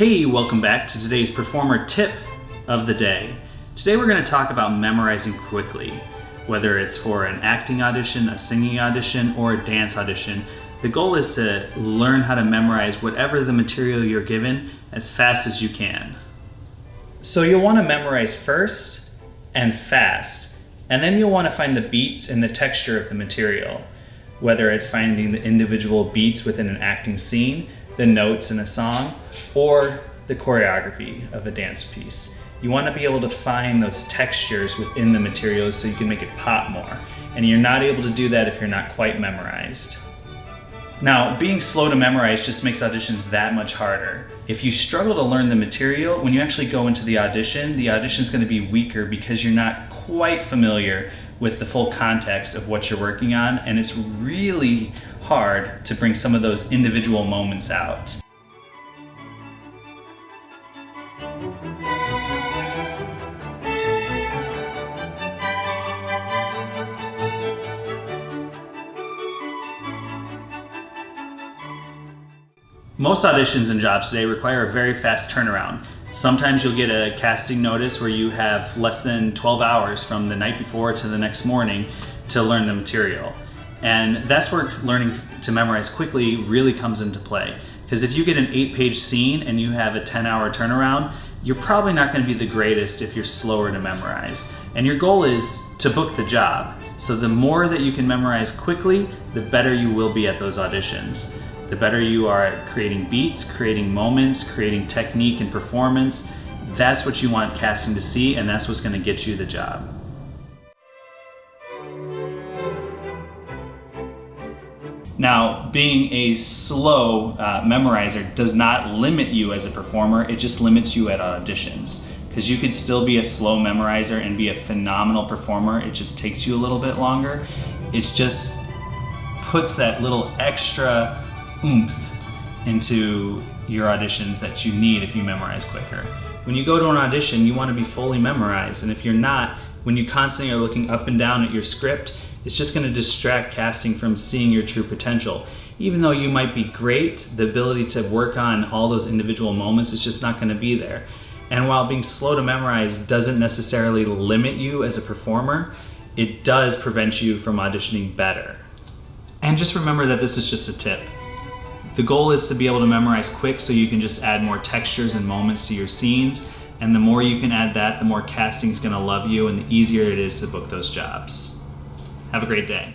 Hey, welcome back to today's performer tip of the day. Today we're going to talk about memorizing quickly. Whether it's for an acting audition, a singing audition, or a dance audition, the goal is to learn how to memorize whatever the material you're given as fast as you can. So you'll want to memorize first and fast, and then you'll want to find the beats and the texture of the material. Whether it's finding the individual beats within an acting scene, the notes in a song, or the choreography of a dance piece. You want to be able to find those textures within the materials so you can make it pop more. And you're not able to do that if you're not quite memorized. Now, being slow to memorize just makes auditions that much harder. If you struggle to learn the material, when you actually go into the audition is going to be weaker because you're not quite familiar with the full context of what you're working on, and it's really hard to bring some of those individual moments out. Most auditions and jobs today require a very fast turnaround. Sometimes you'll get a casting notice where you have less than 12 hours from the night before to the next morning to learn the material. And that's where learning to memorize quickly really comes into play. Because if you get an 8-page scene and you have a 10-hour turnaround, you're probably not going to be the greatest if you're slower to memorize. And your goal is to book the job. So the more that you can memorize quickly, the better you will be at those auditions. The better you are at creating beats, creating moments, creating technique and performance, that's what you want casting to see, and that's what's going to get you the job. Now, being a slow memorizer does not limit you as a performer, it just limits you at auditions. Because you could still be a slow memorizer and be a phenomenal performer, it just takes you a little bit longer. It just puts that little extra oomph into your auditions that you need if you memorize quicker. When you go to an audition, you want to be fully memorized, and if you're not, when you constantly are looking up and down at your script, it's just going to distract casting from seeing your true potential. Even though you might be great, the ability to work on all those individual moments is just not going to be there. And while being slow to memorize doesn't necessarily limit you as a performer, it does prevent you from auditioning better. And just remember that this is just a tip. The goal is to be able to memorize quick so you can just add more textures and moments to your scenes, and the more you can add that, the more casting's going to love you and the easier it is to book those jobs. Have a great day.